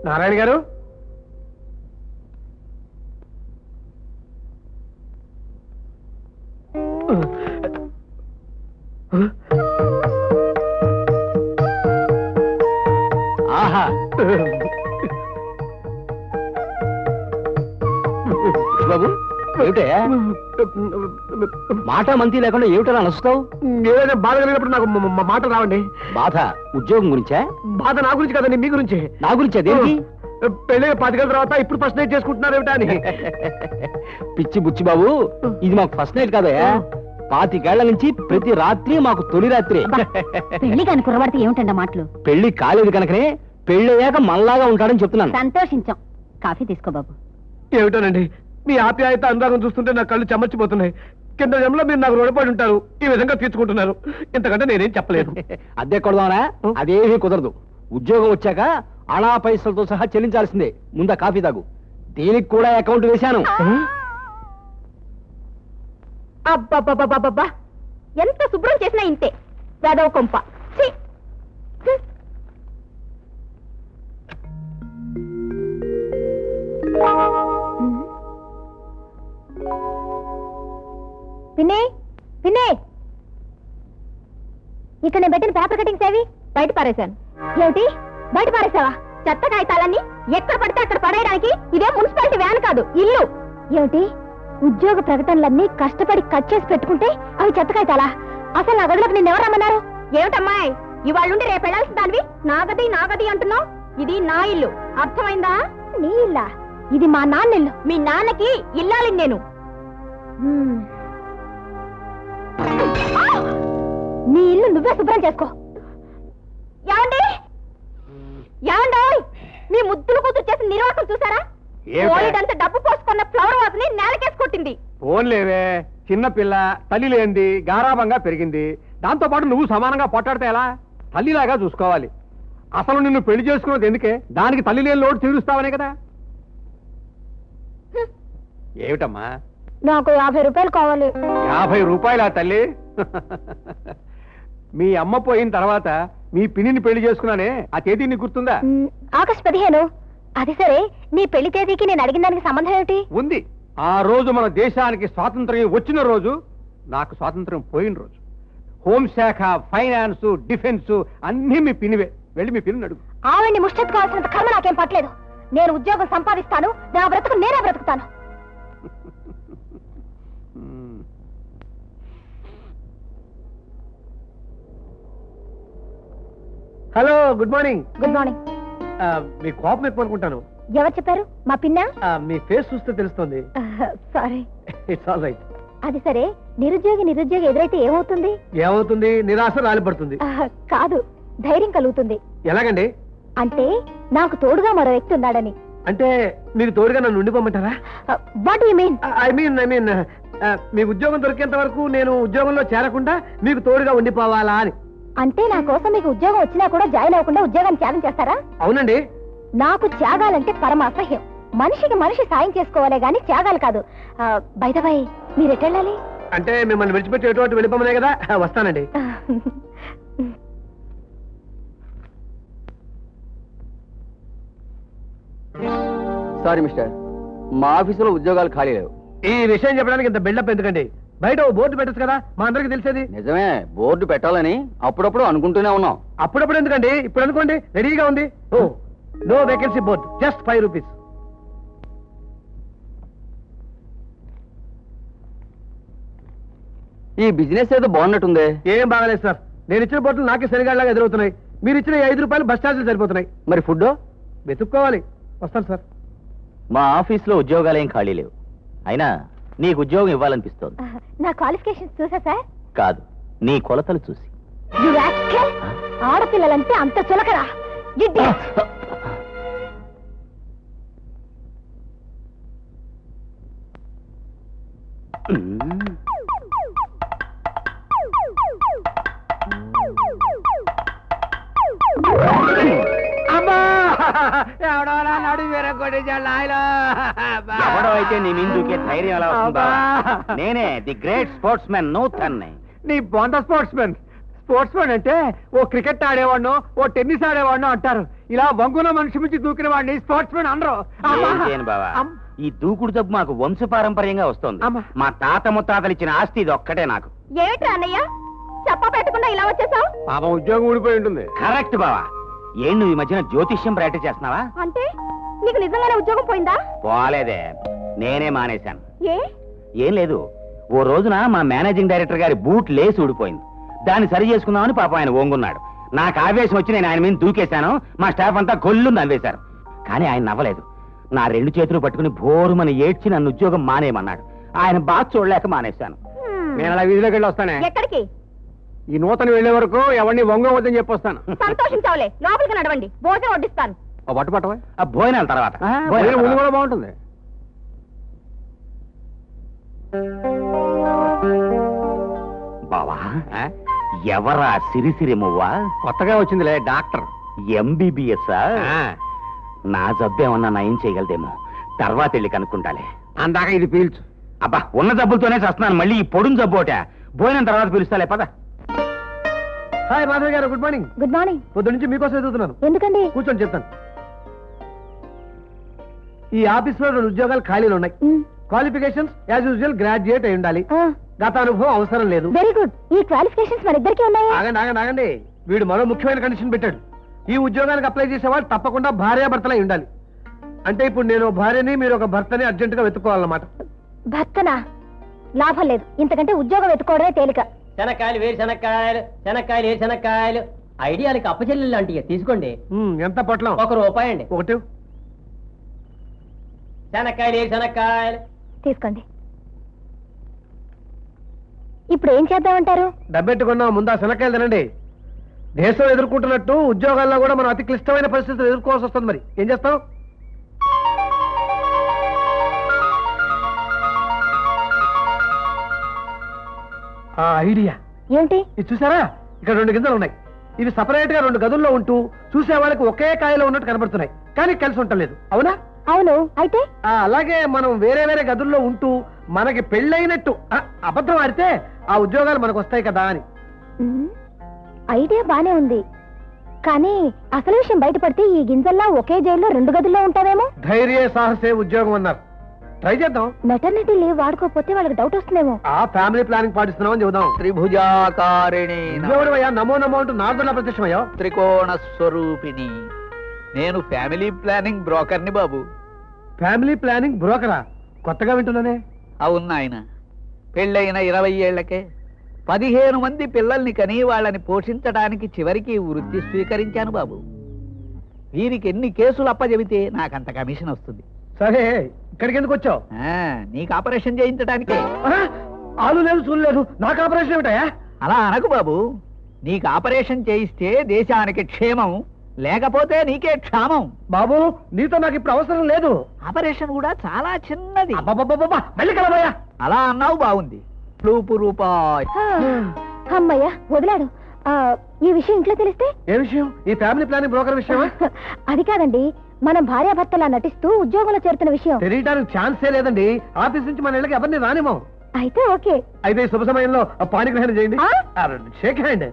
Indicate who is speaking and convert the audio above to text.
Speaker 1: నారాయణ గారు,
Speaker 2: ఆహా బాబు ఏమిటే మాట మంతి లేకుండా ఏమిటలా నడుస్తావు?
Speaker 1: ఏదైనా బాధ కలిగినప్పుడు నాకు మాట రావండి.
Speaker 2: బాధ ఉద్యోగం గురించా?
Speaker 1: బాధ నా గురించి కదండి, మీ గురించి.
Speaker 2: నా గురించా? దేనికి?
Speaker 1: పెళ్ళి 10 గంటల తర్వాత ఇప్పుడు ఫస్ట్ నైట్ చేసుకుంటున్నారు ఏమిటా అని.
Speaker 2: పిచ్చి బుచ్చి బాబు, ఇది మాకు ఫస్ట్ నైట్ కాదయా, 25 ఏళ్ల నుంచి ప్రతి రాత్రి మాకు తొలి రాత్రి.
Speaker 3: పెళ్లి కాని కుర్రవాడితే ఏమిటండి మాటలు?
Speaker 2: పెళ్లి కాలేదు కనుకనే పెళ్ళయ్యాక మనలాగా ఉంటాడని చెప్తున్నాను.
Speaker 3: సంతోషించాం. కాఫీ తీసుకో బాబు.
Speaker 1: ఏమిటోనండి, మీ ఆప్యాయత అనురాగం చూస్తుంటే నా కళ్ళు చెమర్చిపోతున్నాయి. కింద జన్మలో మీరు నాకు రుణపడి ఉంటారు, ఈ విధంగా తీర్చుకుంటున్నారు. ఇంతకంటే నేనేం చెప్పలేదు.
Speaker 2: అద్దె కొడదామనా? అదేమీ కుదరదు. ఉద్యోగం వచ్చాక అనా పైసలతో సహా చెల్లించాల్సిందే. ముందా కాఫీ తాగు. దీనికి కూడా అకౌంట్ వేశాను.
Speaker 3: అబ్బబ్బబ్బబ్బబ్బా, ఎంత శుభ్రం చేసినా ఇంతే. వేదవ కొంప. పిన్ని పిన్ని, ఇక్కడ నేను పెట్టిన పేపర్ కటింగ్స్ ఏవి? బయట పారేశాను. ఏమిటి బయట పారేసావా? చెత్త కాగితాలన్నీ ఎక్కడ పడితే అక్కడ పడేయడానికి ఇదే మున్సిపాలిటీ వ్యాన్ కాదు, ఇల్లు. ఏమిటి ఉద్యోగ ప్రకటనలన్నీ కష్టపడి కట్ చేసి పెట్టుకుంటే అవి చెత్త కాగితాలా? అసలు నా గదిలోకి నిన్ను ఎవరు రమ్మన్నారు? ఏమిటమ్మాయి, ఇవాళ నుండి రేపు వెళ్ళాల్సిన దానివి నాగది నాగది అంటున్నావు. ఇది నా ఇల్లు, అర్థమైందా? నీ ఇల్లా? ఇది మా నాన్న ఇల్లు. మీ నాన్నకి ఇల్లాలి నేను. నీ ఇల్లు నువ్వే శుభ్రం చేసుకో. ఏమండి ఏమండో, మీ ముద్దులు కూతురు చేసిన నిర్వాహకం చూసారా? అంత డబ్బు పోసుకున్న ఫ్లవర్ వాజ్ని నేలకేసి కొట్టింది.
Speaker 1: ఫోన్లేవే, చిన్న పిల్ల, తల్లి లేనిది, గారాభంగా పెరిగింది. దాంతో పాటు నువ్వు సమానంగా పొట్టాడితే ఎలా? తల్లిలాగా చూసుకోవాలి. అసలు నిన్ను పెళ్లి చేసుకున్నది ఎందుకే? దానికి తల్లి లేని లోటు తీరుస్తావనే కదా. ఏమిటమ్మా?
Speaker 3: నాకు 50 రూపాయలు కావాలి.
Speaker 1: 50 రూపాయలా తల్లి? మీ అమ్మ పోయిన తర్వాత మీ పిన్నిని పెళ్లి చేసుకున్నానే, ఆ తేదీ నీకు గుర్తుందా?
Speaker 3: ఆగస్టు 15. అది సరే, నీ పెళ్లి తేదీకి నేను అడిగిన దానికి సంబంధం ఏమిటి?
Speaker 1: ఉంది. ఆ రోజు మన దేశానికి స్వాతంత్ర్యం వచ్చిన రోజు, నాకు స్వాతంత్ర్యం పోయిన రోజు. హోంశాఖ, ఫైనాన్స్, డిఫెన్స్ అన్నీ మీ పిన్నివే. వెళ్ళి మీ పిన్ని అడుగు.
Speaker 3: ఆవిడ్ని ముష్టెత్తుకోవాల్సినంత కర్మ నాకేం పట్టలేదు. నేను ఉద్యోగం సంపాదిస్తాను, నా బ్రతుకు నేనే బ్రతుకుతాను.
Speaker 1: Hello, good morning.
Speaker 3: Good morning.
Speaker 1: మీ కోపం ఎక్కువ అనుకుంటాను.
Speaker 3: ఎవరు చెప్పారు? మా పిన్నా?
Speaker 1: మీ ఫేస్ చూస్తే తెలుస్తుంది.
Speaker 3: సారీ.
Speaker 1: It's all right.
Speaker 3: అది సరే, నిరుద్యోగి ఎదురైతే ఏమవుతుంది?
Speaker 1: ఏమవుతుంది? నిరాశ రాలిపడుతుంది.
Speaker 3: కాదు, ధైర్యం కలుగుతుంది.
Speaker 1: ఎలాగండి?
Speaker 3: అంటే నాకు తోడుగా మరో వ్యక్తి ఉన్నాడని.
Speaker 1: అంటే మీరు తోడుగా నన్ను ఉండిపోమంటారా?
Speaker 3: What you mean?
Speaker 1: I mean మీ ఉద్యోగం దొరికేంత వరకు నేను ఉద్యోగంలో చేరకుండా మీకు తోడుగా ఉండిపోవాలా అని.
Speaker 3: అంటే నా కోసం మీకు ఉద్యోగం వచ్చినా కూడా జాయిన్ అవ్వకుండా ఉద్యోగాన్ని త్యాగం చేస్తారా?
Speaker 1: అవునండి.
Speaker 3: నాకు త్యాగాలంటే పరమ అసహ్యం. మనిషికి మనిషి సాయం చేసుకోవాలే గాని త్యాగాలు కాదు. బై ద వై, మీరు ఎటెళ్ళాలి?
Speaker 1: అంటే మిమ్మల్ని విడిచిపెట్టి ఎటువంటి వెళ్ళిపోమనే కదా. వస్తానండి.
Speaker 2: సారీ మిస్టర్, మా ఆఫీసులో ఉద్యోగాలు ఖాళీ లేవు.
Speaker 1: ఈ విషయం చెప్పడానికి ఇంత బిల్డప్ ఎందుకండి? బయట ఓ బోర్డు పెట్టచ్చు కదా, మా అందరికి తెలిసేది.
Speaker 2: నిజమే, బోర్డు పెట్టాలని అప్పుడప్పుడు అనుకుంటూనే ఉన్నాం.
Speaker 1: అప్పుడప్పుడు ఎందుకండి, ఇప్పుడు అనుకోండి, రెడీగా ఉంది. Oh, no vacancy board, just 5 rupees.
Speaker 2: ఈ బిజినెస్ ఏదో బాగున్నట్టుందే.
Speaker 1: ఏం బాగాలేదు సార్. నేను ఇచ్చిన బోర్డులు నాకే సరిగాలాగా ఎదురవుతున్నాయి. మీరు ఇచ్చిన 5 రూపాయలు బస్ ఛార్జీలు సరిపోతున్నాయి.
Speaker 2: మరి ఫుడ్
Speaker 1: వెతుక్కోవాలి. వస్తాను సార్.
Speaker 2: మా ఆఫీస్లో ఉద్యోగాలు ఏం ఖాళీ లేవు. అయినా నీకు ఉద్యోగం ఇవ్వాలనిపిస్తోంది.
Speaker 3: నా క్వాలిఫికేషన్స్ చూసా సార్?
Speaker 2: కాదు, నీ కొలతలు చూసి.
Speaker 3: ఆడపిల్లలంటే అంత చులకరా?
Speaker 2: ఎవడో అయితే నీ మిందుకే ధైర్యం ఎలా వస్తుందా? నేనే the great sports man Nutan.
Speaker 1: నీ బొంద స్పోర్ట్స్ మ్యాన్. స్పోర్ట్స్ మ్యాన్ అంటే ఓ క్రికెట్ ఆడేవాడినో, ఓ టెన్నిస్ ఆడేవాడినో అంటారు. ఇలా వంగున మనిషి నుంచి దూకిన వాడిని స్పోర్ట్స్ మ్యాన్ అనరు. అమ్మా!
Speaker 4: ఏం చేయను బావా
Speaker 1: అమ్.
Speaker 4: ఈ దూకుడు తప్పు మాకు వంశపారంపర్యంగా వస్తుంది
Speaker 1: అమ్మా.
Speaker 4: మా తాత ముత్తాతలు ఇచ్చిన ఆస్తి ఇది ఒక్కటే నాకు.
Speaker 3: ఏమిట్రా అన్నయ్య చెప్ప పెట్టకుండా ఇలా వచ్చేసావు?
Speaker 1: పాపం ఉద్యోగం ఊడిపోయి ఉంటుంది.
Speaker 4: కరెక్ట్ బావా. ఏం నువ్వు ఈ మధ్యన జ్యోతిష్యం ప్రాక్టీస్ చేస్తున్నావా?
Speaker 3: అంటే నీకు నిజంగానే ఉద్యోగం పోయిందా?
Speaker 4: పోలేదే, నేనే మానేశాను.
Speaker 3: ఏ
Speaker 4: ఏం లేదు, ఓ రోజున మా మేనేజింగ్ డైరెక్టర్ గారి బూట్ లేసి ఊడిపోయింది. దాన్ని సరి చేసుకుందామని పాప ఆయన ఓంగున్నాడు. నాకు ఆవేశం వచ్చి నేను ఆయన మీద దూకేశాను. మా స్టాఫ్ అంతా గొల్లు నవ్వేశారు. కానీ ఆయన నవ్వలేదు. నా 2 చేతులు పట్టుకుని భోరుమని ఏడ్చి నన్ను ఉద్యోగం మానేయమన్నాడు. ఆయన బాధ చూడలేక మానేశాను.
Speaker 1: నేను అలా వీధిలోకి వెళ్ళి వస్తానే.
Speaker 3: ఎక్కడికి?
Speaker 1: ఈ నూతన వెళ్లే వరకు ఎవరిని వంగవద్దని చెప్పొస్తాను.
Speaker 3: సంతోషించావులే, లోపలికి నడవండి, భోజనం వడ్డిస్తాను.
Speaker 1: ఓ బట్ట పట్టవా?
Speaker 4: ఆ భోజనాల తర్వాత
Speaker 1: భోజనం ముందు కూడా బాగుంటుంది.
Speaker 4: బావా, ఎవరా సిరిసిరి మువ్వా?
Speaker 1: కొత్తగా వచ్చిందిలే డాక్టర్.
Speaker 4: ఎంబీబీఎస్ నా జబ్బేమన్నా నయం చేయగలదేమో, తర్వాత వెళ్ళి కనుక్కుంటాలే.
Speaker 1: అందాక ఇది పీల్చు.
Speaker 4: అబ్బా, ఉన్న జబ్బులతోనే చస్తున్నాను, మళ్ళీ ఈ పొడుం జబ్బు ఒకట. భోజనం తర్వాత పిలుస్తాలే పద.
Speaker 1: హాయ్ మాధవి గారు, గుడ్ మార్నింగ్.
Speaker 3: Good morning.
Speaker 1: పొద్దు నుంచి మీకోసం ఎదుగుతున్నాను.
Speaker 3: ఎందుకండి?
Speaker 1: కూర్చొని చెప్తాను. ఈ ఆఫీస్ లో 2 ఉద్యోగాలు ఖాళీలు ఉన్నాయి. క్వాలిఫికేషన్స్ యాజ్ యూజువల్ గ్రాడ్యుయేట్ అయి ఉండాలి. గత అనుభవం అవసరం లేదు.
Speaker 3: Very good. ఈ క్వాలిఫికేషన్స్ మన ఇద్దరికి ఉన్నాయి.
Speaker 1: ఆగండి. వీడు మరో ముఖ్యమైన కండిషన్ పెట్టాడు. ఈ ఉద్యోగానికి అప్లై చేసేవాళ్ళు తప్పకుండా భార్యాభర్తలై ఉండాలి. అంటే ఇప్పుడు నేను భార్యని, మీరు ఒక భర్తని అర్జెంట్ గా వెతుక్కోవాలన్నమాట.
Speaker 3: భర్తనా? లాభం లేదు, ఇంతకంటే ఉద్యోగం వెతుక్కోవడమే తేలిక.
Speaker 5: శనక్కాయలు వేరు శనక్కాయలు, శనక్కాయలు ఏ శనక్కాయలు, ఐడియాలకి అప్పచెల్లెలు లాంటివి తీసుకోండి.
Speaker 1: ఎంత పొట్లం?
Speaker 5: ₹1 అండి.
Speaker 1: ఒకటి.
Speaker 5: శనక్కాయలు ఏ శనక్కాయలు.
Speaker 3: తీసుకోండి. ఇప్పుడు ఏం చేద్దామంటారు?
Speaker 1: డబ్బెట్టుకున్నాం, ముందు ఆ శనక్కాయలు తినండి. దేశం ఎదుర్కొంటున్నట్టు ఉద్యోగాల్లో కూడా మనం అతి క్లిష్టమైన పరిస్థితులు ఎదుర్కోవాల్సి వస్తుంది. మరి ఏం చేస్తాం? ఐడియా
Speaker 3: ఏంటి?
Speaker 1: ఇది చూసారా? ఇక్కడ 2 గింజలు ఉన్నాయి. ఇవి సపరేట్ గా 2 గదుల్లో ఉంటూ చూసే వాళ్ళకి ఒకే కాయలో ఉన్నట్టు కనబడుతున్నాయి, కానీ కలిసి ఉండలేదు. అవునా?
Speaker 3: అవును. అయితే
Speaker 1: అలాగే మనం వేరే వేరే గదుల్లో ఉంటూ మనకి పెళ్ళైనట్టు అబద్ధం ఆడితే ఆ ఉద్యోగాలు మనకు వస్తాయి కదా అని.
Speaker 3: ఐడియా బానే ఉంది, కానీ అసలు విషయం బయటపడితే ఈ గింజల్లా ఒకే జైల్లో 2 గదుల్లో ఉంటావేమో.
Speaker 1: ధైర్య సాహసే ఉద్యోగం అన్నారు. ట్రై చేద్దాం.
Speaker 3: మెటర్నిటీ లీవ్ వాడుకోకపోతే వాళ్ళకి డౌట్ వస్తుందేమో.
Speaker 1: ఆ ఫ్యామిలీ ప్లానింగ్ పాటిస్తున్నామని చెబుదాం.
Speaker 6: త్రిభుజాకారిణి
Speaker 1: ఉద్యోగుడవయ్యా, నమో నమో అంటూ నార్దులా ప్రత్యక్షమయ్యా.
Speaker 6: త్రికోణ స్వరూపిణి. నేను ఫ్యామిలీ ప్లానింగ్ బ్రోకర్ని బాబు.
Speaker 1: Family planning బ్రోకరా? కొత్తగా వింటున్నానే.
Speaker 6: అవును నాయన. పెళ్ళైన 20 ఏళ్లకే 15 మంది పిల్లల్ని కని వాళ్ళని పోషించడానికి చివరికి ఈ వృత్తి స్వీకరించాను బాబు. వీరికి ఎన్ని కేసులు అప్పచెబితే నాకంత కమిషన్ వస్తుంది.
Speaker 1: సరే, ఇక్కడికి ఎందుకు వచ్చావు?
Speaker 6: నీకు ఆపరేషన్ చేయించడానికే.
Speaker 1: ఆలు లేదు, చూలు లేదు, నాకు ఆపరేషన్ ఏమిటాయా?
Speaker 6: అలా అనకు బాబు. నీకు ఆపరేషన్ చేయిస్తే దేశానికి క్షేమం, లేకపోతే నీకే క్షామం.
Speaker 1: బాబు, నీతో నాకు ఇప్పుడు అవసరం లేదు.
Speaker 6: ఆపరేషన్ కూడా చాలా చిన్నది.
Speaker 1: అబ్బబ్బబ్బబ్బా, మళ్ళీ కలవయ్యా.
Speaker 6: అలా అన్నావు బాగుంది. రూపాయి.
Speaker 3: అమ్మయ్య, వదిలాడు. ఈ విషయం ఇంట్లో తెలిస్తే?
Speaker 1: ఏ విషయం? ఈ ఫ్యామిలీ ప్లానింగ్ బ్రోకర్ విషయమా?
Speaker 3: అది కాదండి, మనం భార్యాభర్తలా నటిస్తూ ఉద్యోగంలో చేరుతున్న విషయం.
Speaker 1: తెలియటానికి ఛాన్సే లేదండి. ఆఫీస్ నుంచి మన ఇళ్ళకి ఎవరిని రానివ్వం.
Speaker 3: అయితే ఓకే.
Speaker 1: అయితే ఈ శుభ సమయంలో పాణిగ్రహణం చేయండి.
Speaker 3: ఆ?
Speaker 1: Shake hand.